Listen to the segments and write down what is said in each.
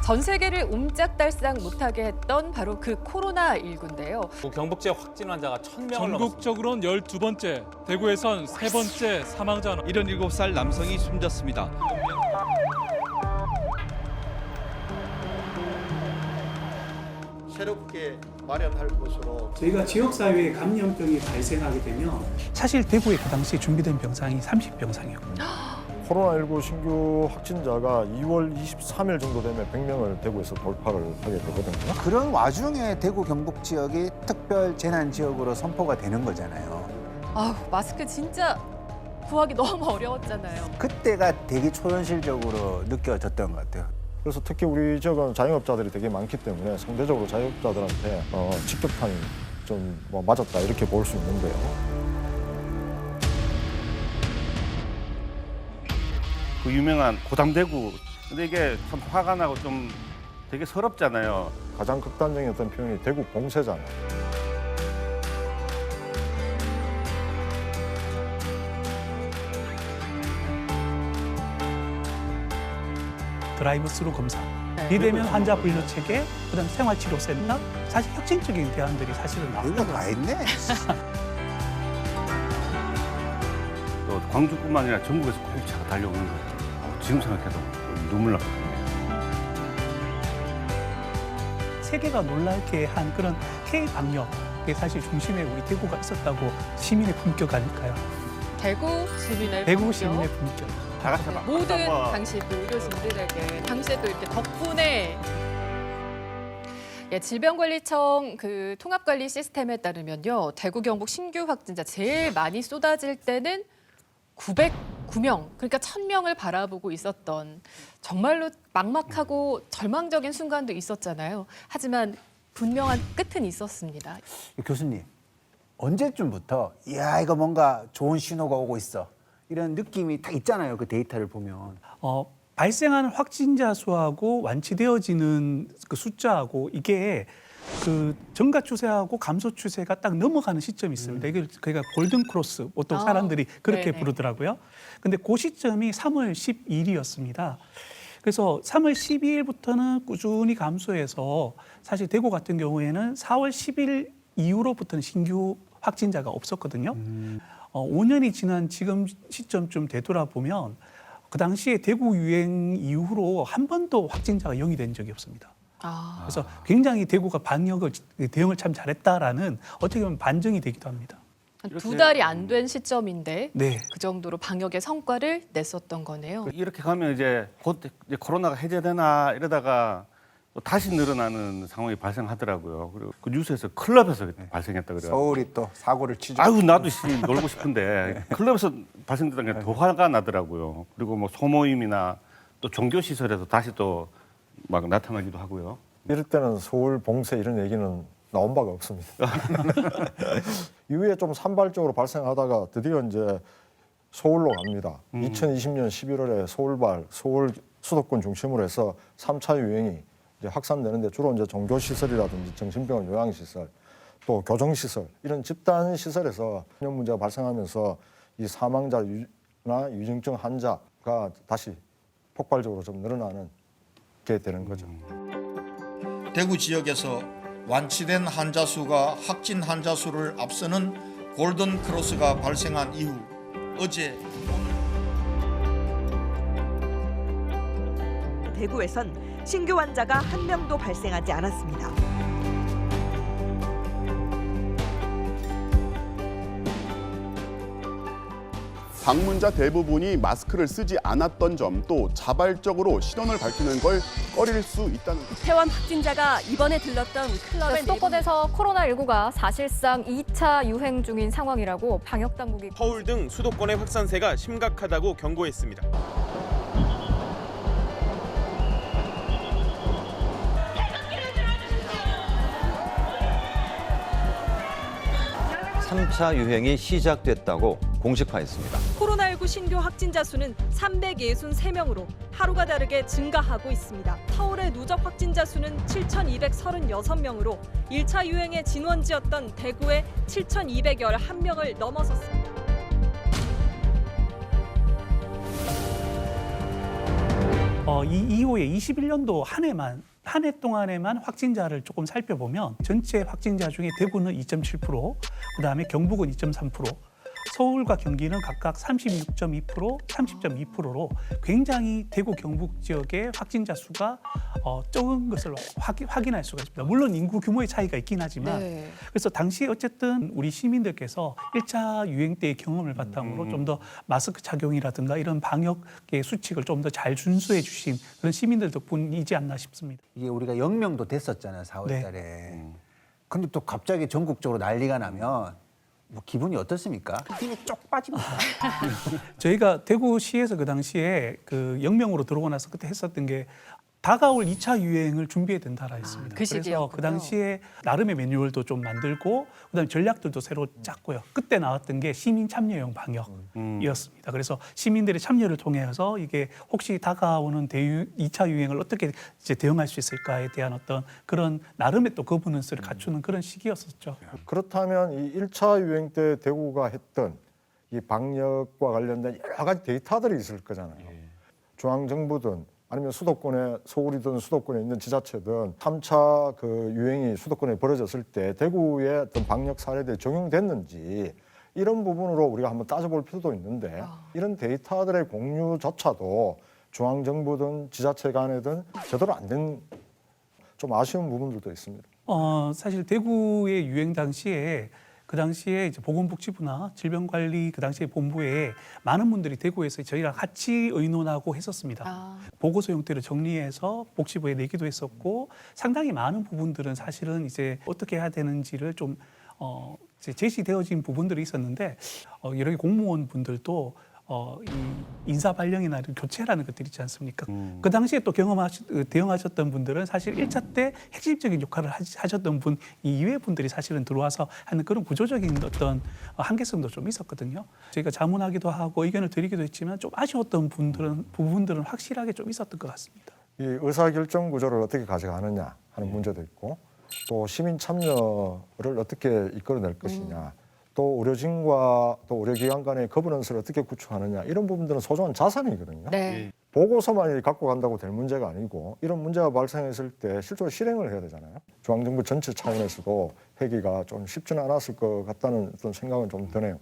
전 세계를 옴짝달싹 못하게 했던 바로 그 코로나19인데요. 경북 지역 확진 환자가 1,000명을 넘었습니다. 전국적으로는 12번째, 대구에선 3번째 사망자. 77살 남성이 숨졌습니다. 새롭게 마련할 것으로 저희가 지역사회에 감염병이 발생하게 되면 사실 대구에 그 당시에 준비된 병상이 30병상이었거든요. 코로나19 신규 확진자가 2월 23일 정도 되면 100명을 대구에서 돌파를 하게 되거든요. 그런 와중에 대구 경북 지역이 특별 재난 지역으로 선포가 되는 거잖아요. 아우, 마스크 진짜 구하기 너무 어려웠잖아요. 그때가 되게 초현실적으로 느껴졌던 것 같아요. 그래서 특히 우리 지역은 자영업자들이 되게 많기 때문에 상대적으로 자영업자들한테 직격탄이 좀 맞았다 이렇게 볼 수 있는데요. 그 유명한 고담대구. 근데 이게 참 화가 나고 좀 되게 서럽잖아요. 가장 극단적인 표현이 대구 봉쇄잖아요. 드라이브 스루 검사, 비대면 환자 분류 체계, 그다음 생활치료센터, 사실 혁신적인 대안들이 사실은 이거 나왔던 다 했네. 또 광주뿐만 아니라 전국에서 고객차가 달려오는 거예요. 지금 생각해도 눈물 나거든요. 세계가 놀랄게 한 그런 K-방역에 사실 중심에 우리 대구가 있었다고 시민의 품격 아닐까요? 대구 시민의 대구 품격. 시민의 품격. 다 같이 막 모든 한번 당시 의료진들에게 당시에 또 이렇게 덕분에 질병관리청 그 통합관리 시스템에 따르면요, 대구 경북 신규 확진자 제일 많이 쏟아질 때는 909명, 그러니까 1,000명을 바라보고 있었던 정말로 막막하고 절망적인 순간도 있었잖아요. 하지만 분명한 끝은 있었습니다. 교수님, 언제쯤부터 이야 이거 뭔가 좋은 신호가 오고 있어. 이런 느낌이 딱 있잖아요. 그 데이터를 보면. 발생하는 확진자 수하고 완치되어지는 그 숫자하고 이게 그 증가 추세하고 감소 추세가 딱 넘어가는 시점이 있습니다. 이게 그러니까 골든 크로스, 보통 사람들이 그렇게 네네. 부르더라고요. 근데 그 시점이 3월 12일이었습니다. 그래서 3월 12일부터는 꾸준히 감소해서 사실 대구 같은 경우에는 4월 10일 이후로부터는 신규 확진자가 없었거든요. 5년이 지난 지금 시점쯤 되돌아보면 그 당시에 대구 유행 이후로 한 번도 확진자가 0이 된 적이 없습니다. 그래서 굉장히 대구가 대응을 참 잘했다라는 어떻게 보면 반증이 되기도 합니다. 한 2달이 안 된 시점인데 네. 그 정도로 방역의 성과를 냈었던 거네요. 이렇게 가면 이제 곧 이제 코로나가 해제되나 이러다가 또 다시 늘어나는 상황이 발생하더라고요. 그리고 그 뉴스에서 클럽에서 발생했다 그래요. 서울이 또 사고를 치죠. 아유 나도 놀고 싶은데 클럽에서 발생됐다는 게 더 화가 나더라고요. 그리고 뭐 소모임이나 또 종교 시설에서 다시 또 막 나타나기도 하고요. 이럴 때는 서울 봉쇄 이런 얘기는 나온 바가 없습니다. 이후에 좀 산발적으로 발생하다가 드디어 이제 서울로 갑니다. 2020년 11월에 서울 수도권 중심으로 해서 3차 유행이 이제 확산되는데 주로 이제 종교시설이라든지 정신병원 요양시설, 또 교정시설 이런 집단 시설에서 감염 문제가 발생하면서 이 사망자나 위중증 환자가 다시 폭발적으로 좀 늘어나는 게 되는 거죠. 대구 지역에서 완치된 환자 수가 확진 환자 수를 앞서는 골든 크로스가 발생한 이후 어제 대구에선 신규 환자가 한 명도 발생하지 않았습니다. 방문자 대부분이 마스크를 쓰지 않았던 점, 또 자발적으로 신원을 밝히는 걸 꺼릴 수 있다는 것. 퇴원 확진자가 이번에 들렀던 클럽의 수도권에서 코로나19가 사실상 2차 유행 중인 상황이라고 방역당국이 서울 등 수도권의 확산세가 심각하다고 경고했습니다. (3차) 유행이 시작됐다고 공식화했습니다. 코로나19 신규 확진자 수는 363명으로 하루가 다르게 증가하고 있습니다. 서울의 누적 확진자 수는 7,236명으로 1차 유행의 진원지였던 대구의 7,211명을 넘어섰습니다. 이 이후에 21년도 한 해 동안에만 확진자를 조금 살펴보면 전체 확진자 중에 대구는 2.7%, 그다음에 경북은 2.3%, 서울과 경기는 각각 36.2%, 30.2%로 굉장히 대구 경북 지역의 확진자 수가 적은 것을 확인할 수가 있습니다. 물론 인구 규모의 차이가 있긴 하지만 네. 그래서 당시 어쨌든 우리 시민들께서 1차 유행 때의 경험을 바탕으로 좀 더 마스크 착용이라든가 이런 방역의 수칙을 좀 더 잘 준수해 주신 그런 시민들 덕분이지 않나 싶습니다. 이게 우리가 0명도 됐었잖아요, 4월 네. 달에. 근데 또 갑자기 전국적으로 난리가 나면 뭐 기분이 어떻습니까? 힘이 쪽 빠집니다. 저희가 대구시에서 그 당시에 그 0명으로 들어오고 나서 그때 했었던 게 다가올 2차 유행을 준비해야 된다라 했습니다. 그 그래서 시기였군요. 그 당시에 나름의 매뉴얼도 좀 만들고 그다음에 전략들도 새로 짰고요. 그때 나왔던 게 시민 참여형 방역이었습니다. 그래서 시민들의 참여를 통해서 이게 혹시 다가오는 2차 유행을 어떻게 이제 대응할 수 있을까에 대한 어떤 그런 나름의 또 거버넌스를 갖추는 그런 시기였었죠. 그렇다면 이 1차 유행 때 대구가 했던 이 방역과 관련된 여러 가지 데이터들이 있을 거잖아요. 중앙정부든 아니면 수도권에 서울이든 수도권에 있는 지자체든 3차 그 유행이 수도권에 벌어졌을 때 대구의 어떤 방역 사례들이 적용됐는지 이런 부분으로 우리가 한번 따져볼 필요도 있는데 이런 데이터들의 공유조차도 중앙정부든 지자체 간에든 제대로 안 된 좀 아쉬운 부분들도 있습니다. 사실 대구의 유행 당시에 그 당시에 이제 보건복지부나 질병관리 그 당시에 본부에 많은 분들이 대구에서 저희랑 같이 의논하고 했었습니다. 보고서 형태로 정리해서 복지부에 내기도 했었고 상당히 많은 부분들은 사실은 이제 어떻게 해야 되는지를 좀 이제 제시되어진 부분들이 있었는데 여러 개 공무원 분들도 이 인사 발령이나 교체라는 것들이 있지 않습니까? 그 당시에 또 대응하셨던 분들은 사실 1차 때 핵심적인 역할을 하셨던 분 이외의 분들이 사실은 들어와서 하는 그런 구조적인 어떤 한계성도 좀 있었거든요. 저희가 자문하기도 하고 의견을 드리기도 했지만 좀 아쉬웠던 부분들은 확실하게 좀 있었던 것 같습니다. 이 의사결정 구조를 어떻게 가져가느냐 하는 문제도 있고 또 시민 참여를 어떻게 이끌어낼 것이냐 또 의료진과 또 의료기관 간의 거버넌스를 어떻게 구축하느냐 이런 부분들은 소중한 자산이거든요. 네. 보고서만 갖고 간다고 될 문제가 아니고 이런 문제가 발생했을 때 실제로 실행을 해야 되잖아요. 중앙정부 전체 차원에서도 하기가 좀 쉽지는 않았을 것 같다는 어떤 생각은 좀 드네요.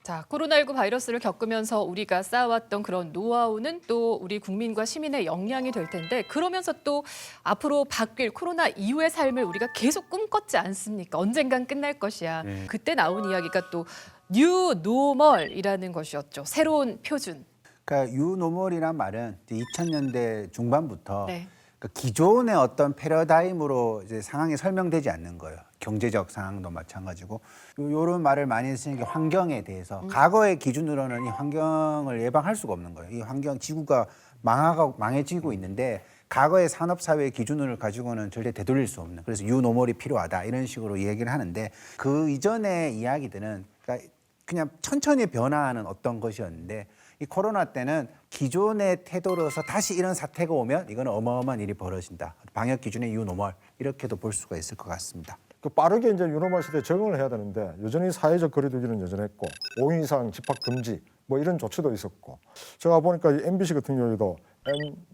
자, 코로나19 바이러스를 겪으면서 우리가 쌓아왔던 그런 노하우는 또 우리 국민과 시민의 역량이 될 텐데 그러면서 또 앞으로 바뀔 코로나 이후의 삶을 우리가 계속 꿈꿨지 않습니까? 언젠간 끝날 것이야. 네. 그때 나온 이야기가 또 뉴 노멀이라는 것이었죠. 새로운 표준. 그러니까 유노멀이란 말은 2000년대 중반부터 네. 그러니까 기존의 어떤 패러다임으로 이제 상황이 설명되지 않는 거예요. 경제적 상황도 마찬가지고 이런 말을 많이 쓰는 게 환경에 대해서 과거의 기준으로는 이 환경을 예방할 수가 없는 거예요. 이 환경 지구가 망해지고 있는데 과거의 산업 사회의 기준을 가지고는 절대 되돌릴 수 없는 그래서 유노멀이 필요하다 이런 식으로 얘기를 하는데 그 이전의 이야기들은 그러니까 그냥 천천히 변화하는 어떤 것이었는데 이 코로나 때는 기존의 태도로서 다시 이런 사태가 오면 이거는 어마어마한 일이 벌어진다. 방역 기준의 유노멀 이렇게도 볼 수가 있을 것 같습니다. 빠르게 이제 유노멀 시대에 적응을 해야 되는데 여전히 사회적 거리두기는 여전했고 5인 이상 집합 금지 뭐 이런 조치도 있었고 제가 보니까 이 MBC 같은 경우에도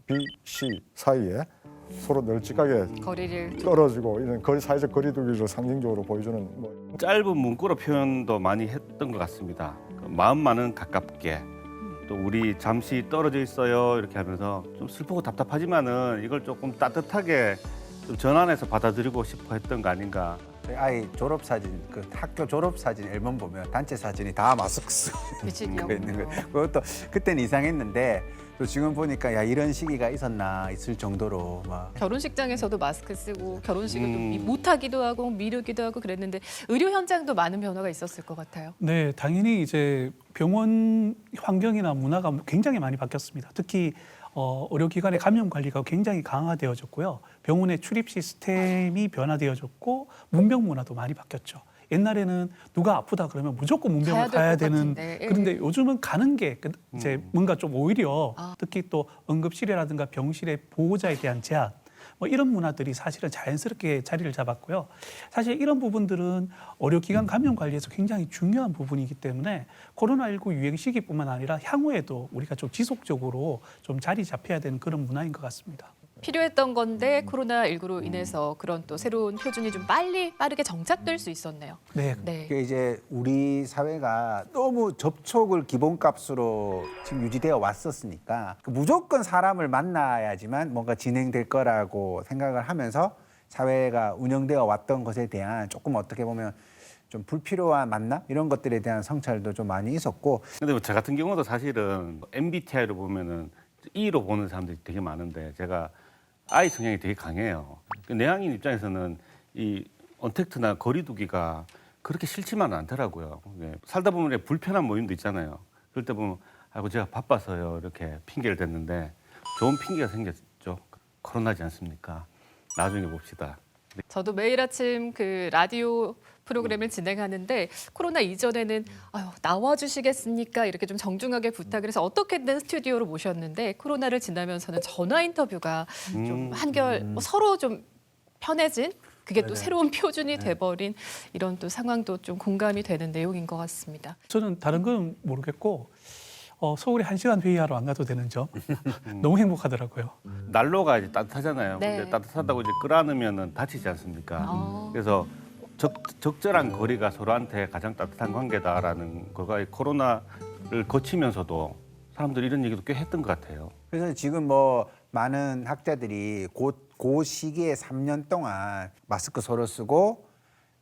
MBC 사이에 서로 널찍하게 거리를 떨어지고 이런 사회적 거리두기를 상징적으로 보여주는 뭐. 짧은 문구로 표현도 많이 했던 것 같습니다. 마음만은 가깝게 또 우리 잠시 떨어져 있어요 이렇게 하면서 좀 슬프고 답답하지만은 이걸 조금 따뜻하게 좀 전환해서 받아들이고 싶어 했던 거 아닌가. 아이 졸업사진, 그 학교 졸업사진 앨범 보면 단체 사진이 다 마스크 쓰고 있는 거. 그것도 그때는 이상했는데 또 지금 보니까 야 이런 시기가 있을 정도로 막. 결혼식장에서도 마스크 쓰고 결혼식을 못하기도 하고 미루기도 하고 그랬는데 의료 현장도 많은 변화가 있었을 것 같아요. 네, 당연히 이제 병원 환경이나 문화가 굉장히 많이 바뀌었습니다. 특히 의료기관의 감염 관리가 굉장히 강화되어졌고요. 병원의 출입 시스템이 변화되어졌고 문병 문화도 많이 바뀌었죠. 옛날에는 누가 아프다 그러면 무조건 문병을 가야 되는 그런데 요즘은 가는 게 이제 뭔가 좀 오히려 특히 또 응급실이라든가 병실의 보호자에 대한 제한 뭐 이런 문화들이 사실은 자연스럽게 자리를 잡았고요. 사실 이런 부분들은 의료기관 감염 관리에서 굉장히 중요한 부분이기 때문에 코로나19 유행 시기뿐만 아니라 향후에도 우리가 좀 지속적으로 좀 자리 잡혀야 되는 그런 문화인 것 같습니다. 필요했던 건데 코로나19로 인해서 그런 또 새로운 표준이 좀 빠르게 정착될 수 있었네요. 네. 그게 이제 우리 사회가 너무 접촉을 기본값으로 지금 유지되어 왔었으니까 무조건 사람을 만나야지만 뭔가 진행될 거라고 생각을 하면서 사회가 운영되어 왔던 것에 대한 조금 어떻게 보면 좀 불필요한 만남 이런 것들에 대한 성찰도 좀 많이 있었고. 근데 뭐 저 같은 경우도 사실은 MBTI로 보면은 E로 보는 사람들이 되게 많은데 제가 I 성향이 되게 강해요. 내향인 입장에서는 이 언택트나 거리두기가 그렇게 싫지만은 않더라고요. 살다 보면 불편한 모임도 있잖아요. 그럴 때 보면 아이고 제가 바빠서요 이렇게 핑계를 댔는데 좋은 핑계가 생겼죠. 코로나지 않습니까? 나중에 봅시다. 저도 매일 아침 그 라디오 프로그램을 진행하는데 코로나 이전에는 나와주시겠습니까? 이렇게 좀 정중하게 부탁을 해서 어떻게든 스튜디오로 모셨는데 코로나를 지나면서는 전화 인터뷰가 좀 한결 서로 좀 편해진 그게 또 새로운 표준이 돼버린 이런 또 상황도 좀 공감이 되는 내용인 것 같습니다. 저는 다른 건 모르겠고 서울에 1시간 회의하러 안 가도 되는 점 너무 행복하더라고요. 난로가 이제 따뜻하잖아요. 네. 근데 따뜻하다고 이제 끌어안으면은 다치지 않습니까? 그래서 적절한 거리가 서로한테 가장 따뜻한 관계다라는 거가 이 코로나를 거치면서도 사람들이 이런 얘기도 꽤 했던 것 같아요. 그래서 지금 뭐 많은 학자들이 그 시기에 3년 동안 마스크 서로 쓰고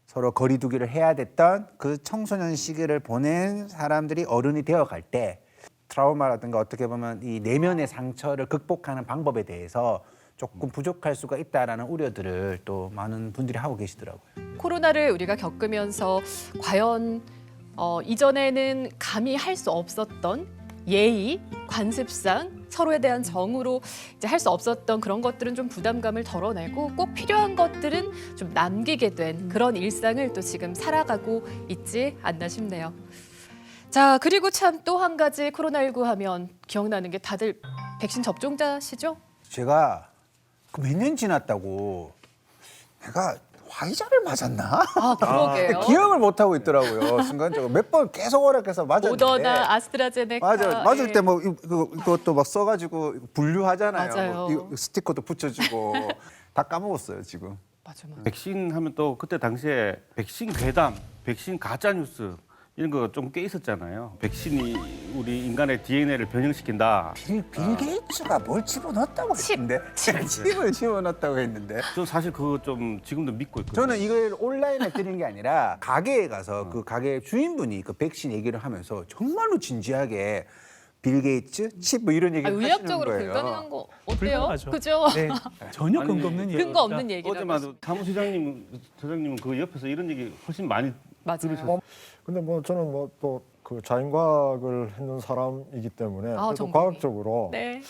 서로 거리두기를 해야 됐던 그 청소년 시기를 보낸 사람들이 어른이 되어갈 때 트라우마라든가 어떻게 보면 이 내면의 상처를 극복하는 방법에 대해서 조금 부족할 수가 있다라는 우려들을 또 많은 분들이 하고 계시더라고요. 코로나를 우리가 겪으면서 과연 이전에는 감히 할 수 없었던 예의, 관습상 서로에 대한 정으로 이제 할 수 없었던 그런 것들은 좀 부담감을 덜어내고 꼭 필요한 것들은 좀 남기게 된 그런 일상을 또 지금 살아가고 있지 않나 싶네요. 자, 그리고 참 또 한 가지 코로나19 하면 기억나는 게 다들 백신 접종자시죠? 제가 몇 년 지났다고 내가 화이자를 맞았나? 아, 그러게요. 기억을 못 하고 있더라고요. 순간적으로 몇 번 계속 오락해서 맞았는데. 모더나, 아스트라제네카. 맞을 때 뭐 이것도 막 써가지고 분류하잖아요. 맞아요. 뭐 스티커도 붙여주고 다 까먹었어요 지금. 맞아. 백신 하면 또 그때 당시에 백신 괴담, 백신 가짜 뉴스 이런 거 좀 꽤 있었잖아요. 백신이 우리 인간의 DNA를 변형시킨다. 빌 게이츠가 뭘 집어넣었다고 했는데 칩을 집어넣었다고 했는데 저 사실 그거 좀 지금도 믿고 있거든요. 저는 이걸 온라인에 드린 게 아니라 가게에 가서 그 가게 주인분이 그 백신 얘기를 하면서 정말로 진지하게 빌 게이츠, 칩 뭐 이런 얘기를 하시는 의학적으로 거예요. 불가능한 거 어때요? 불가능하죠. 그죠? 네, 전혀 근거 없는 얘기. 근거 없는 얘기라고. 어제만 사무실장님은 그 옆에서 이런 얘기 훨씬 많이 맞아요. 근데 뭐 저는 뭐 또 그 자연과학을 했는 사람이기 때문에 또 전공이. 과학적으로 네.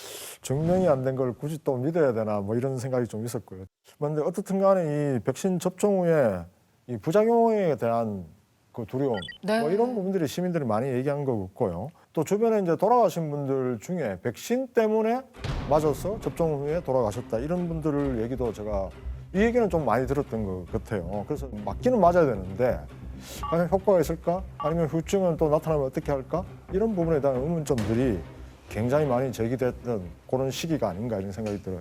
증명이 안 된 걸 굳이 또 믿어야 되나 뭐 이런 생각이 좀 있었고요. 그런데 어떻든 간에 이 백신 접종 후에 이 부작용에 대한 그 두려움 네. 뭐 이런 부분들이 시민들이 많이 얘기한 것 같고요. 또 주변에 이제 돌아가신 분들 중에 백신 때문에 맞아서 접종 후에 돌아가셨다 이런 분들 얘기도 제가 이 얘기는 좀 많이 들었던 것 같아요. 그래서 맞기는 맞아야 되는데 과연 효과가 있을까? 아니면 후유증은 또 나타나면 어떻게 할까? 이런 부분에 대한 의문점들이 굉장히 많이 제기됐던 그런 시기가 아닌가 이런 생각이 들어요.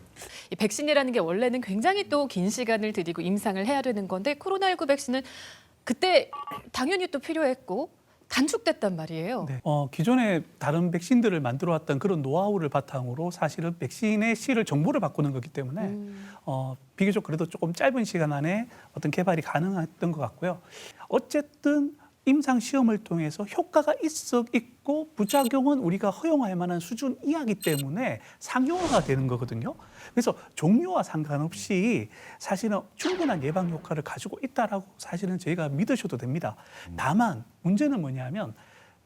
이 백신이라는 게 원래는 굉장히 또 긴 시간을 들이고 임상을 해야 되는 건데 코로나19 백신은 그때 당연히 또 필요했고 단축됐단 말이에요. 네. 기존에 다른 백신들을 만들어왔던 그런 노하우를 바탕으로 사실은 백신의 실을 정보를 바꾸는 거기 때문에 비교적 그래도 조금 짧은 시간 안에 어떤 개발이 가능했던 것 같고요. 어쨌든 임상 시험을 통해서 효과가 있고 부작용은 우리가 허용할 만한 수준 이하기 때문에 상용화가 되는 거거든요. 그래서 종류와 상관없이 사실은 충분한 예방 효과를 가지고 있다라고 사실은 저희가 믿으셔도 됩니다. 다만 문제는 뭐냐면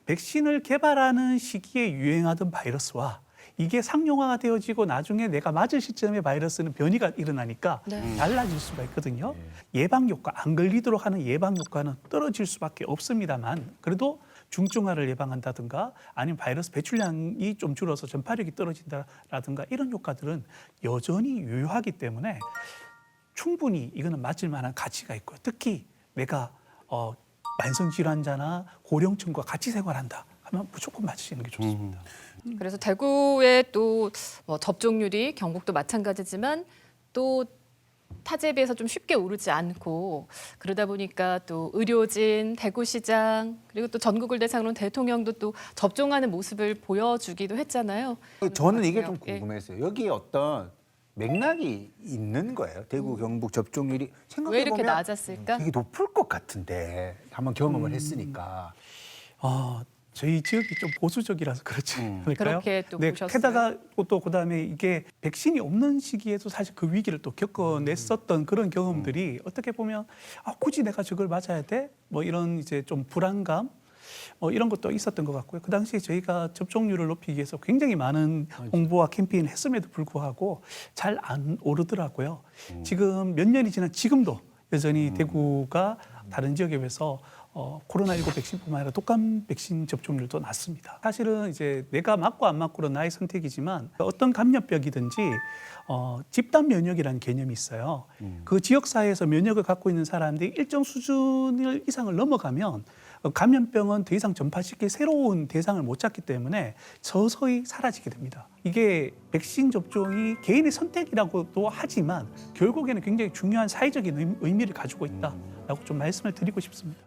백신을 개발하는 시기에 유행하던 바이러스와 이게 상용화가 되어지고 나중에 내가 맞을 시점에 바이러스는 변이가 일어나니까 달라질 수가 있거든요. 예방 효과, 안 걸리도록 하는 예방 효과는 떨어질 수밖에 없습니다만 그래도 중증화를 예방한다든가 아니면 바이러스 배출량이 좀 줄어서 전파력이 떨어진다라든가 이런 효과들은 여전히 유효하기 때문에 충분히 이거는 맞을 만한 가치가 있고요. 특히 내가 만성질환자나 고령층과 같이 생활한다 하면 무조건 맞으시는 게 좋습니다. 그래서 대구의 또 접종률이 경북도 마찬가지지만 또 타지에 비해서 좀 쉽게 오르지 않고 그러다 보니까 또 의료진, 대구시장 그리고 또 전국을 대상으로 대통령도 또 접종하는 모습을 보여주기도 했잖아요. 저는 이게 좀 예. 궁금했어요. 여기에 어떤 맥락이 있는 거예요. 대구, 경북 접종률이 왜 생각해 이렇게 보면 낮았을까? 되게 높을 것 같은데 한번 경험을 했으니까. 저희 지역이 좀 보수적이라서 그렇지 않을까요? 그렇게 또 네, 보셨어요? 게다가 또 그다음에 이게 백신이 없는 시기에도 사실 그 위기를 또 겪어냈었던 그런 경험들이 어떻게 보면 굳이 내가 저걸 맞아야 돼? 뭐 이런 이제 좀 불안감 이런 것도 있었던 것 같고요. 그 당시에 저희가 접종률을 높이기 위해서 굉장히 많은 홍보와 캠페인을 했음에도 불구하고 잘 안 오르더라고요. 지금 몇 년이 지난 지금도 여전히 대구가 다른 지역에 비해서 코로나19 백신뿐만 아니라 독감 백신 접종률도 낮습니다. 사실은 이제 내가 맞고 안 맞고는 나의 선택이지만 어떤 감염병이든지 집단 면역이라는 개념이 있어요. 그 지역사회에서 면역을 갖고 있는 사람들이 일정 수준 이상을 넘어가면 감염병은 더 이상 전파시킬 새로운 대상을 못 찾기 때문에 서서히 사라지게 됩니다. 이게 백신 접종이 개인의 선택이라고도 하지만 결국에는 굉장히 중요한 사회적인 의미를 가지고 있다라고 좀 말씀을 드리고 싶습니다.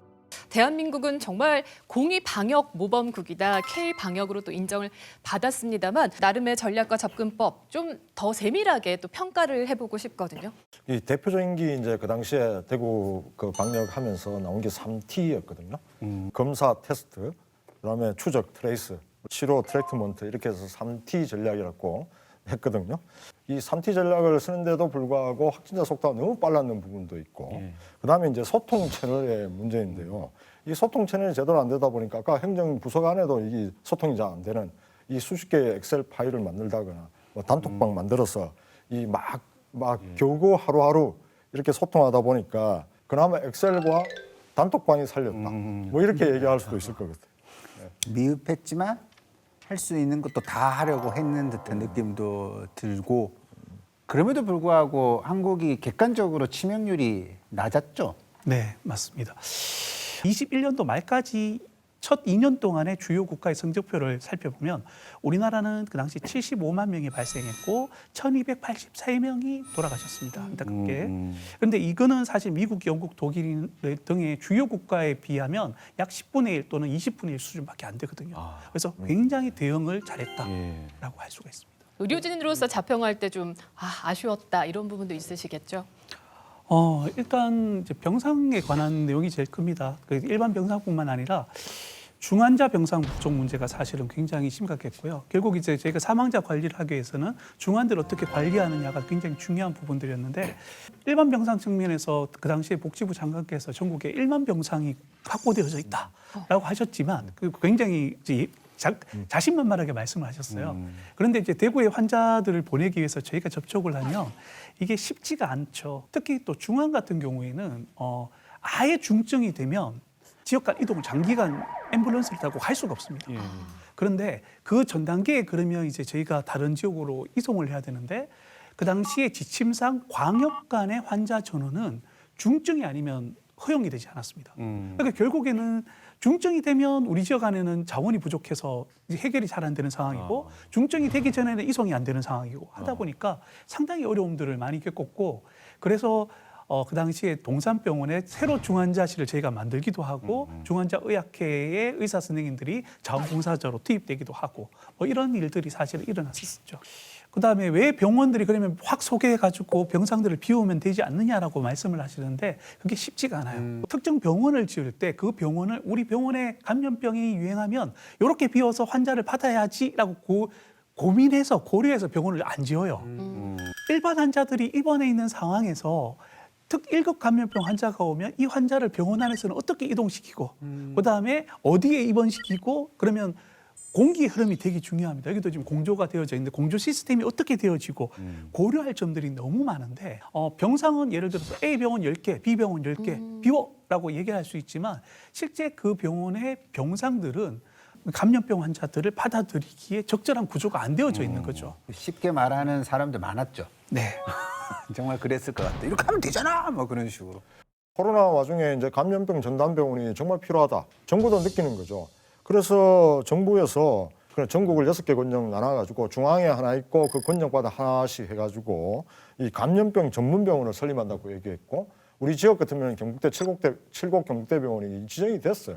대한민국은 정말 공이 방역 모범국이다. K 방역으로 또 인정을 받았습니다만 나름의 전략과 접근법 좀 더 세밀하게 또 평가를 해보고 싶거든요. 이 대표적인 게 이제 그 당시에 대구 그 방역하면서 나온 게 3T였거든요. 검사, 테스트, 그다음에 추적, 트레이스, 치료, 트리트먼트 이렇게 해서 3T 전략이라고 했거든요. 이 3T 전략을 쓰는데도 불구하고 확진자 속도가 너무 빨랐는 부분도 있고 그다음에 이제 소통 채널의 문제인데요. 이 소통 채널이 제대로 안 되다 보니까 아까 행정부서 간에도 이 소통이 잘 안 되는 이 수십 개의 엑셀 파일을 만들다거나 뭐 단톡방 만들어서 이 막 겨우겨우 하루하루 이렇게 소통하다 보니까 그나마 엑셀과 단톡방이 살렸다. 뭐 이렇게 얘기할 수도 있을 것 같아요. 미흡했지만 할 수 있는 것도 다 하려고 했는 듯한 느낌도 들고 그럼에도 불구하고 한국이 객관적으로 치명률이 낮았죠. 네, 맞습니다. 21년도 말까지 첫 2년 동안의 주요 국가의 성적표를 살펴보면 우리나라는 그 당시 75만 명이 발생했고 1,284명이 돌아가셨습니다. 안타깝게. 그런데 이거는 사실 미국, 영국, 독일 등의 주요 국가에 비하면 약 10분의 1 또는 20분의 1 수준밖에 안 되거든요. 그래서 굉장히 대응을 잘했다라고 할 수가 있습니다. 의료진으로서 자평할 때 좀 아쉬웠다 이런 부분도 있으시겠죠? 일단 이제 병상에 관한 내용이 제일 큽니다. 일반 병상뿐만 아니라 중환자 병상 부족 문제가 사실은 굉장히 심각했고요. 결국 이제 저희가 사망자 관리를 하기 위해서는 중환자를 어떻게 관리하느냐가 굉장히 중요한 부분들이었는데 일반 병상 측면에서 그 당시에 복지부 장관께서 전국에 1만 병상이 확보되어져 있다라고 하셨지만 굉장히 자신만만하게 말씀을 하셨어요. 그런데 이제 대구의 환자들을 보내기 위해서 저희가 접촉을 하면 이게 쉽지가 않죠. 특히 또 중환 같은 경우에는 아예 중증이 되면 지역 간 이동을 장기간 앰뷸런스를 타고 할 수가 없습니다. 그런데 그 전 단계에 그러면 이제 저희가 다른 지역으로 이송을 해야 되는데 그 당시에 지침상 광역 간의 환자 전원은 중증이 아니면 허용이 되지 않았습니다. 그러니까 결국에는 중증이 되면 우리 지역 안에는 자원이 부족해서 해결이 잘 안 되는 상황이고 중증이 되기 전에는 이송이 안 되는 상황이고 하다 보니까 상당히 어려움들을 많이 겪었고 그래서 그 당시에 동산병원에 새로 중환자실을 저희가 만들기도 하고 중환자의학회의 의사 선생님들이 자원봉사자로 투입되기도 하고 뭐 이런 일들이 사실 일어났었죠. 그다음에 왜 병원들이 그러면 확 소개해가지고 병상들을 비우면 되지 않느냐라고 말씀을 하시는데 그게 쉽지가 않아요. 특정 병원을 지을 때 그 병원을 우리 병원에 감염병이 유행하면 이렇게 비워서 환자를 받아야지라고 고민해서 고려해서 병원을 안 지어요. 일반 환자들이 입원해 있는 상황에서 특 1급 감염병 환자가 오면 이 환자를 병원 안에서는 어떻게 이동시키고 그다음에 어디에 입원시키고 그러면 공기 흐름이 되게 중요합니다. 여기도 지금 공조가 되어져 있는데 공조 시스템이 어떻게 되어지고 고려할 점들이 너무 많은데 병상은 예를 들어서 A 병원 10개, B 병원 10개 비워라고 얘기할 수 있지만 실제 그 병원의 병상들은 감염병 환자들을 받아들이기에 적절한 구조가 안 되어져 있는 거죠. 쉽게 말하는 사람들 많았죠. 네. 정말 그랬을 것 같아요. 이렇게 하면 되잖아, 뭐 그런 식으로. 코로나 와중에 이제 감염병 전담병원이 정말 필요하다. 정부도 느끼는 거죠. 그래서 정부에서 그냥 전국을 6개 권역 나눠가지고 중앙에 하나 있고 그 권역마다 하나씩 해가지고 이 감염병 전문병원을 설립한다고 얘기했고 우리 지역 같으면 경북대 7곡 경북대병원이 지정이 됐어요.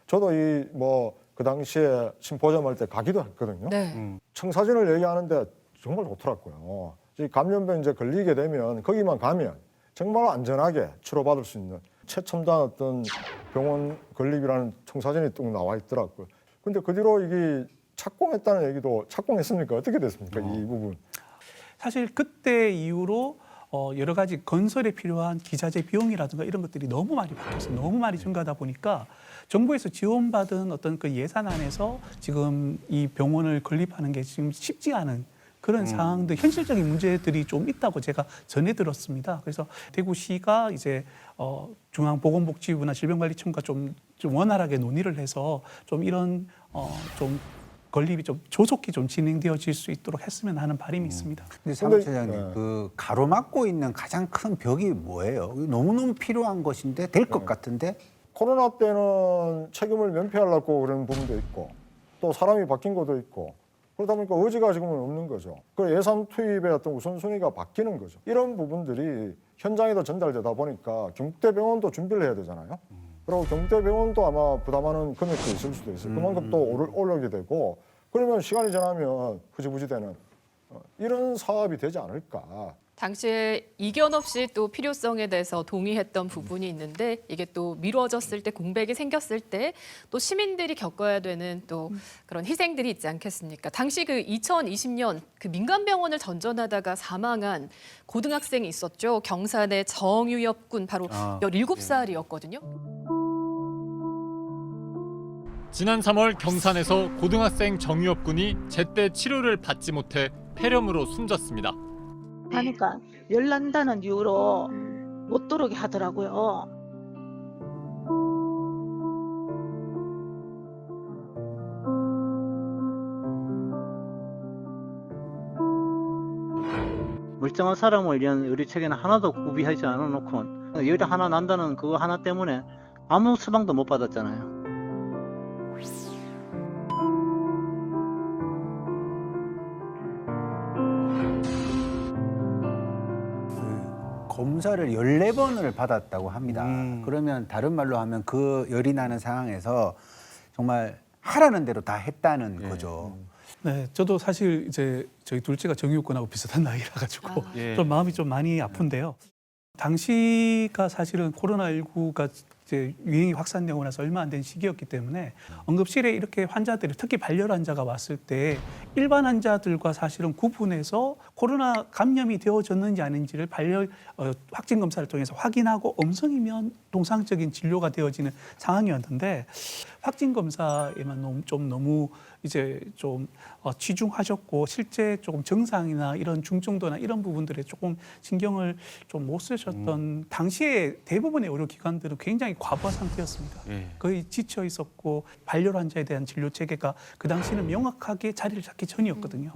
저도 이 뭐 그 당시에 심포지엄 때 가기도 했거든요. 네. 청사진을 얘기하는데 정말 좋더라고요. 이 감염병 이제 걸리게 되면 거기만 가면 정말 안전하게 치료받을 수 있는 최첨단 어떤 병원 건립이라는 청사진이 뚝 나와 있더라고요. 근데 그 뒤로 이게 착공했다는 얘기도 착공했습니까? 어떻게 됐습니까? 이 부분. 사실 그때 이후로 여러 가지 건설에 필요한 기자재 비용이라든가 이런 것들이 너무 많이 바뀌었어요. 너무 많이 증가하다 보니까 정부에서 지원받은 어떤 그 예산안에서 지금 이 병원을 건립하는 게 지금 쉽지 않은 그런 상황들, 현실적인 문제들이 좀 있다고 제가 전해 들었습니다. 그래서 대구시가 이제 중앙보건복지부나 질병관리청과 좀 원활하게 논의를 해서 좀 이런 좀 건립이 좀 조속히 좀 진행되어질 수 있도록 했으면 하는 바람이 있습니다. 근데 사무처장님, 그 가로막고 있는 가장 큰 벽이 뭐예요? 너무너무 필요한 것인데 될 것 같은데? 코로나 때는 책임을 면피하려고 그런 부분도 있고 또 사람이 바뀐 것도 있고 그러다 보니까 의지가 지금은 없는 거죠. 그 예산 투입의 어떤 우선순위가 바뀌는 거죠. 이런 부분들이 현장에도 전달되다 보니까 경북대병원도 준비를 해야 되잖아요. 그리고 경북대병원도 아마 부담하는 금액도 있을 수도 있어요. 그만큼 또 오르게 되고 그러면 시간이 지나면 흐지부지 되는 이런 사업이 되지 않을까. 당시에 이견 없이 또 필요성에 대해서 동의했던 부분이 있는데 이게 또 미뤄졌을 때 공백이 생겼을 때 또 시민들이 겪어야 되는 또 그런 희생들이 있지 않겠습니까? 당시 그 2020년 그 민간병원을 전전하다가 사망한 고등학생이 있었죠. 경산의 정유엽 군 바로 17살이었거든요. 지난 3월 경산에서 고등학생 정유엽 군이 제때 치료를 받지 못해 폐렴으로 숨졌습니다. 하니까 열난다는 이유로 못 들어오게 하더라고요. 멀쩡한 사람을 이런 의료체계는 하나도 구비하지 않아 놓고 열이 하나 난다는 그거 하나 때문에 아무 처방도 못 받았잖아요. 검사를 14번을 받았다고 합니다. 그러면 다른 말로 하면 그 열이 나는 상황에서 정말 하라는 대로 다 했다는 거죠. 네, 저도 사실 이제 저희 둘째가 정유엽 군하고 비슷한 나이라 가지고 좀 마음이 좀 많이 아픈데요. 당시가 사실은 코로나19가 이제 유행이 확산되고 나서 얼마 안 된 시기였기 때문에 응급실에 이렇게 환자들이 특히 발열 환자가 왔을 때 일반 환자들과 사실은 구분해서 코로나 감염이 되어졌는지 아닌지를 발열 확진 검사를 통해서 확인하고 음성이면 동상적인 진료가 되어지는 상황이었는데 확진 검사에만 좀 너무 이제 좀 치중하셨고 실제 조금 증상이나 이런 중증도나 이런 부분들에 조금 신경을 좀 못 쓰셨던 당시에 대부분의 의료기관들은 굉장히 과부하 상태였습니다. 거의 지쳐 있었고 발열 환자에 대한 진료 체계가 그 당시는 명확하게 자리를 잡기 전이었거든요.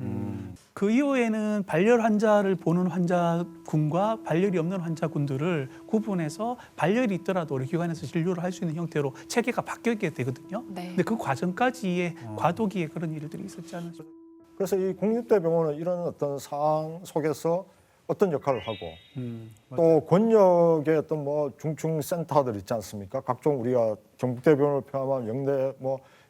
그 이후에는 발열 환자를 보는 환자군과 발열이 없는 환자군들을 구분해서 발열이 있더라도 의료기관에서 진료를 할 수 있는 형태로 체계가 바뀌게 되거든요. 네. 근데 그 과정까지의 과도기에 그런 일들이 있었지 않을까. 그래서 이 국립대병원은 이런 어떤 상황 속에서 어떤 역할을 하고 또 권역의 어떤 뭐 중증 센터들 있지 않습니까? 각종 우리가 경북대병원을 포함한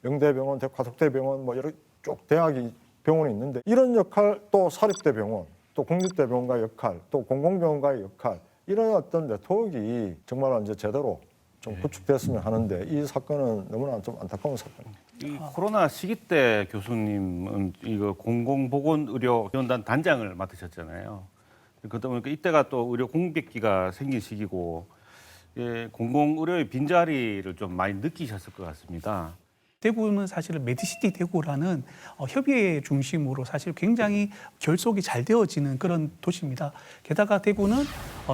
영대병원, 과석대병원 뭐 여러 쭉 대학이 병원이 있는데 이런 역할 또 사립대병원, 또 국립대병원과의 역할, 또 공공병원과의 역할 이런 어떤 네트워크가 정말 이제 제대로 좀 구축됐으면 하는데 이 사건은 너무나 좀 안타까운 사건입니다. 이 코로나 시기 때 교수님은 이거 공공보건의료지원단 단장을 맡으셨잖아요. 그러다 보니까 이때가 또 의료 공백기가 생긴 시기고 공공의료의 빈자리를 좀 많이 느끼셨을 것 같습니다. 대구는 사실은 메디시티 대구라는 협의회 중심으로 사실 굉장히 결속이 잘 되어지는 그런 도시입니다. 게다가 대구는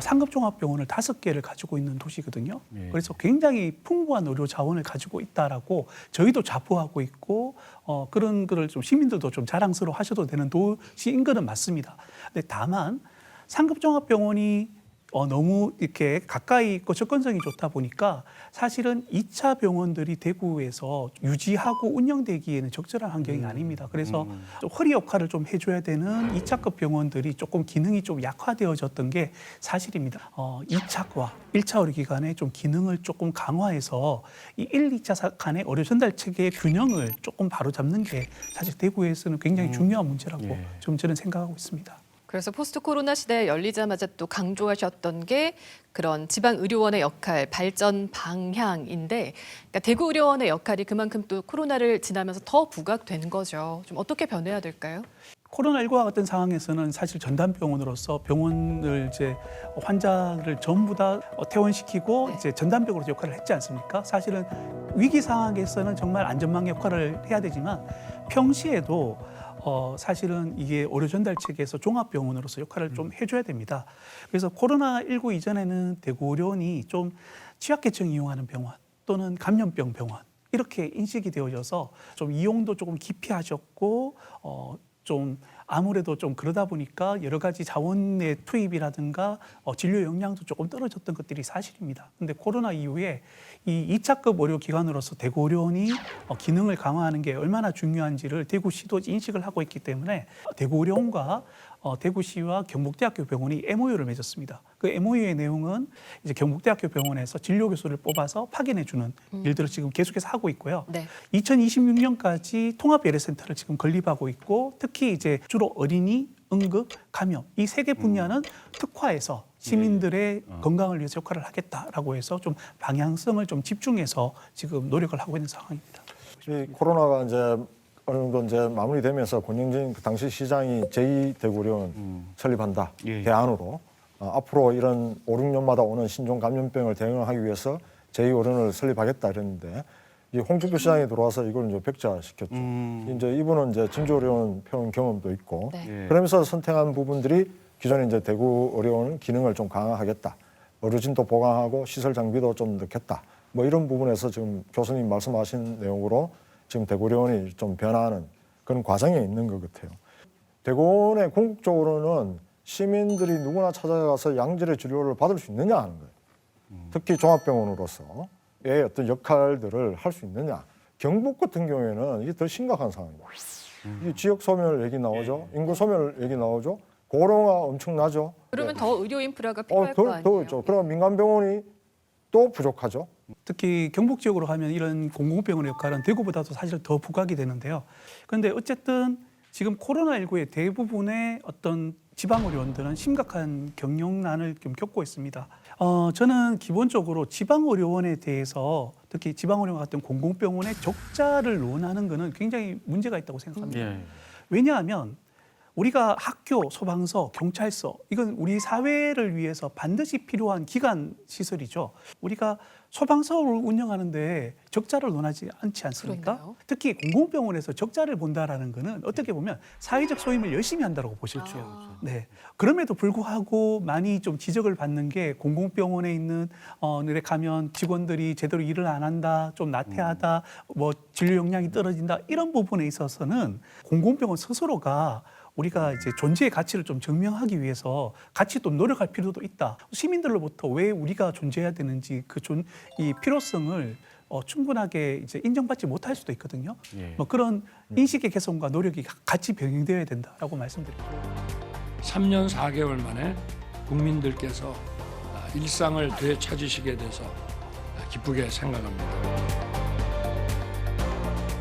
상급종합병원을 5개를 가지고 있는 도시거든요. 그래서 굉장히 풍부한 의료 자원을 가지고 있다라고 저희도 자부하고 있고 그런 거를 좀 시민들도 좀 자랑스러워 하셔도 되는 도시인 거는 맞습니다. 근데 다만 상급종합병원이 너무 이렇게 가까이 있고 접근성이 좋다 보니까 사실은 2차 병원들이 대구에서 유지하고 운영되기에는 적절한 환경이 아닙니다. 그래서 좀 허리 역할을 좀 해줘야 되는 2차급 병원들이 조금 기능이 좀 약화되어졌던 게 사실입니다. 2차과 1차 의료기관의 좀 기능을 조금 강화해서 이 1, 2차 간의 의료 전달 체계의 균형을 조금 바로잡는 게 사실 대구에서는 굉장히 중요한 문제라고 좀 저는 생각하고 있습니다. 그래서 포스트 코로나 시대에 열리자마자 또 강조하셨던 게 그런 지방의료원의 역할, 발전 방향인데 그러니까 대구의료원의 역할이 그만큼 또 코로나를 지나면서 더 부각된 거죠. 좀 어떻게 변해야 될까요? 코로나19와 같은 상황에서는 사실 전담병원으로서 병원을 이제 환자를 전부 다 퇴원시키고 이제 전담병으로 역할을 했지 않습니까? 사실은 위기 상황에서는 정말 안전망 역할을 해야 되지만 평시에도 사실은 이게 의료 전달 체계에서 종합병원으로서 역할을 좀 해줘야 됩니다. 그래서 코로나19 이전에는 대구의료원이 좀 취약계층 이용하는 병원 또는 감염병 병원 이렇게 인식이 되어져서 좀 이용도 조금 기피하셨고 좀 아무래도 좀 그러다 보니까 여러 가지 자원의 투입이라든가 진료 역량도 조금 떨어졌던 것들이 사실입니다. 근데 코로나 이후에 이 2차급 의료기관으로서 대구의료원이 기능을 강화하는 게 얼마나 중요한지를 대구시도 인식을 하고 있기 때문에 대구의료원과 대구시와 경북대학교 병원이 MOU를 맺었습니다. 그 MOU의 내용은 이제 경북대학교 병원에서 진료교수를 뽑아서 파견해주는 일들을 지금 계속해서 하고 있고요. 2026년까지 통합예례센터를 지금 건립하고 있고 특히 이제 주로 어린이, 응급, 감염 이 3개 분야는 특화해서 시민들의 건강을 위해서 역할을 하겠다라고 해서 좀 방향성을 좀 집중해서 지금 노력을 하고 있는 상황입니다. 이 코로나가 이제 어느 정도 이제 마무리되면서 권영진 그 당시 시장이 제2대구의료원 설립한다 대안으로 앞으로 이런 5, 6년마다 오는 신종 감염병을 대응하기 위해서 제2의료원을 설립하겠다 이랬는데 이 홍준표 시장이 들어와서 이걸 이제 벽자시켰죠. 이제 이분은 이제 진주의료원 표현 경험도 있고 그러면서 선택한 부분들이 기존에 이제 대구의료원 기능을 좀 강화하겠다, 의료진도 보강하고 시설 장비도 좀 넣겠다. 뭐 이런 부분에서 지금 교수님 말씀하신 내용으로 지금 대구의료원이 좀 변화하는 그런 과정에 있는 것 같아요. 대구원의 궁극적으로는 시민들이 누구나 찾아가서 양질의 진료를 받을 수 있느냐 하는 거예요. 특히 종합병원으로서의 어떤 역할들을 할 수 있느냐. 경북 같은 경우에는 이게 더 심각한 상황입니다. 이 지역 소멸 얘기 나오죠. 인구 소멸 얘기 나오죠. 고령화 엄청나죠. 그러면 더 의료 인프라가 필요할 거 아니에요? 더 그럼 민간병원이 또 부족하죠. 특히 경북 지역으로 가면 이런 공공병원의 역할은 대구보다도 사실 더 부각이 되는데요. 그런데 어쨌든 지금 코로나19의 대부분의 어떤 지방의료원들은 심각한 경영난을 좀 겪고 있습니다. 저는 기본적으로 지방의료원에 대해서 특히 지방의료원 같은 공공병원의 적자를 논하는 것은 굉장히 문제가 있다고 생각합니다. 왜냐하면 우리가 학교, 소방서, 경찰서 이건 우리 사회를 위해서 반드시 필요한 기관 시설이죠. 우리가 소방서를 운영하는데 적자를 논하지 않지 않습니까? 그런가요? 특히 공공병원에서 적자를 본다라는 것은 어떻게 보면 사회적 소임을 열심히 한다고 보시죠. 네. 그럼에도 불구하고 많이 좀 지적을 받는 게 공공병원에 있는 nơi 가면 직원들이 제대로 일을 안 한다, 좀 나태하다, 뭐 진료 역량이 떨어진다 이런 부분에 있어서는 공공병원 스스로가 우리가 이제 존재의 가치를 좀 증명하기 위해서 같이 또 노력할 필요도 있다. 시민들로부터 왜 우리가 존재해야 되는지 이 필요성을 충분하게 이제 인정받지 못할 수도 있거든요. 뭐 그런 인식의 개선과 노력이 같이 병행되어야 된다라고 말씀드립니다. 3년 4개월 만에 국민들께서 일상을 되찾으시게 돼서 기쁘게 생각합니다.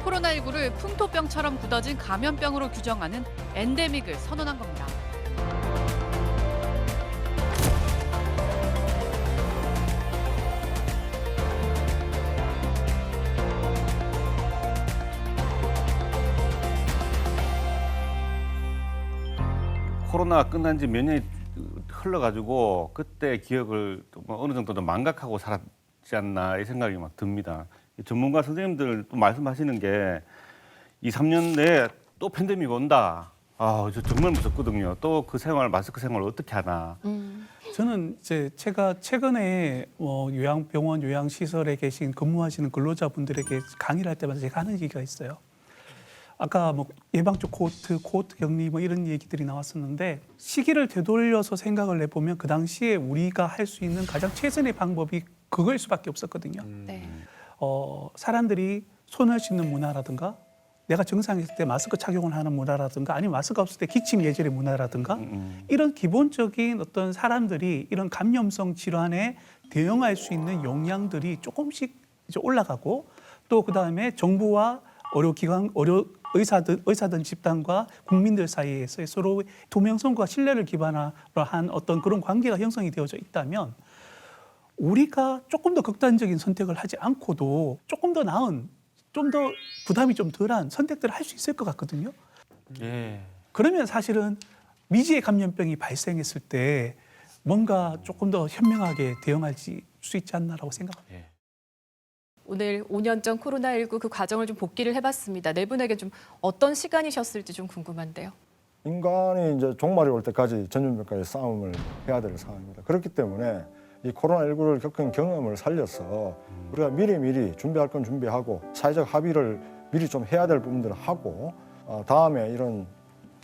코로나19를 풍토병처럼 굳어진 감염병으로 규정하는 엔데믹을 선언한 겁니다. 코로나가 끝난 지 몇 년이 흘러가지고 그때 기억을 어느 정도 좀 망각하고 살았지 않나 이 생각이 막 듭니다. 전문가 선생님들 또 말씀하시는 게 2, 3년 내에 또 팬데믹 온다. 아, 저 정말 무섭거든요. 또 그 생활, 마스크 생활 어떻게 하나. 저는 이제 제가 최근에 요양병원, 요양시설에 계신 근무하시는 근로자분들에게 강의를 할 때마다 제가 하는 얘기가 있어요. 아까 뭐 예방적 코호트 격리 뭐 이런 얘기들이 나왔었는데 시기를 되돌려서 생각을 해보면 그 당시에 우리가 할 수 있는 가장 최선의 방법이 그거일 수밖에 없었거든요. 네. 사람들이 손을 씻는 문화라든가 내가 증상이 있을 때 마스크 착용을 하는 문화라든가 아니면 마스크가 없을 때 기침 예절의 문화라든가 이런 기본적인 어떤 사람들이 이런 감염성 질환에 대응할 수 있는 역량들이 조금씩 이제 올라가고 또 그다음에 정부와 의료기관, 의사든 집단과 국민들 사이에서 서로 투명성과 신뢰를 기반으로 한 어떤 그런 관계가 형성이 되어져 있다면 우리가 조금 더 극단적인 선택을 하지 않고도 조금 더 나은, 좀 더 부담이 좀 덜한 선택들을 할 수 있을 것 같거든요. 예. 그러면 사실은 미지의 감염병이 발생했을 때 뭔가 조금 더 현명하게 대응할 수 있지 않나라고 생각합니다. 오늘 5년 전 코로나19 그 과정을 좀 복기를 해봤습니다. 네 분에게 좀 어떤 시간이셨을지 좀 궁금한데요. 인간이 이제 종말이 올 때까지 전염병과의 싸움을 해야 될 상황입니다. 그렇기 때문에 이 코로나19를 겪은 경험을 살려서 우리가 미리 준비할 건 준비하고 사회적 합의를 미리 좀 해야 될 부분들을 하고 다음에 이런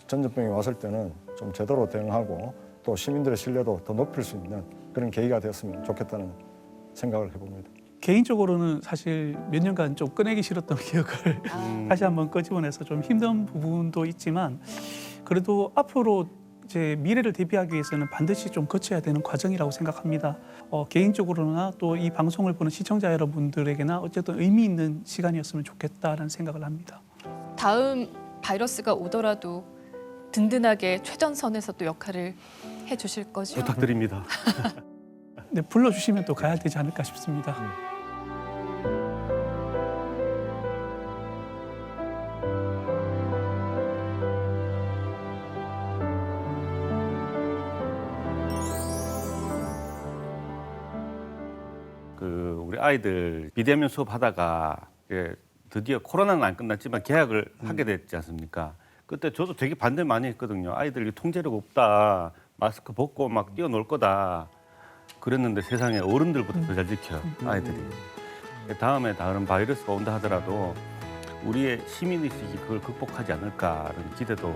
전염병이 왔을 때는 좀 제대로 대응하고 또 시민들의 신뢰도 더 높일 수 있는 그런 계기가 됐으면 좋겠다는 생각을 해봅니다. 개인적으로는 사실 몇 년간 좀 꺼내기 싫었던 기억을 다시 한번 끄집어내서 좀 힘든 부분도 있지만 그래도 앞으로 이제 미래를 대비하기 위해서는 반드시 좀 거쳐야 되는 과정이라고 생각합니다. 개인적으로나 또 이 방송을 보는 시청자 여러분들에게나 어쨌든 의미 있는 시간이었으면 좋겠다는 생각을 합니다. 다음 바이러스가 오더라도 든든하게 최전선에서 또 역할을 해주실 거죠? 부탁드립니다. 네, 불러주시면 또 가야 되지 않을까 싶습니다. 우리 아이들 비대면 수업하다가 드디어 코로나는 안 끝났지만 개학을 하게 됐지 않습니까? 그때 저도 되게 반대 많이 했거든요. 아이들이 통제력 없다, 마스크 벗고 막 뛰어놀 거다. 그랬는데 세상에 어른들부터 더 잘 지켜요, 아이들이. 다음에 다른 바이러스가 온다 하더라도 우리의 시민의식이 그걸 극복하지 않을까라는 기대도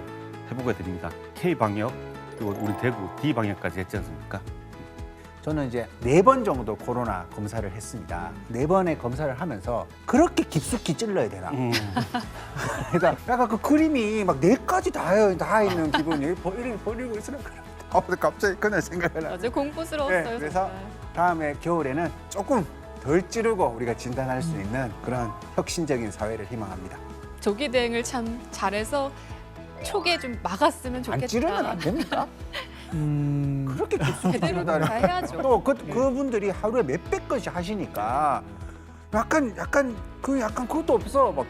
해보게 됩니다. K방역, 그리고 우리 대구 D방역까지 했지 않습니까? 저는 이제 4번 정도 코로나 검사를 했습니다. 4번의 검사를 하면서 그렇게 깊숙이 찔러야 되나? 그러니까 약간 그 그림이 막 4가지 다 있는 기분이 버리고 있으면 갑자기 그런 생각을 하죠. 맞아요. 공포스러웠어요. 네, 그래서 정말. 다음에 겨울에는 조금 덜 찌르고 우리가 진단할 수 있는 그런 혁신적인 사회를 희망합니다. 조기 대응을 참 잘해서 초기에 좀 막았으면 좋겠다. 안 찌르면 안 됩니까? 그렇게 깊숙이 제대로 찌르다니. 다 해야죠. 또 그분들이 하루에 몇백 건씩 하시니까 약간 그것도 없어 막.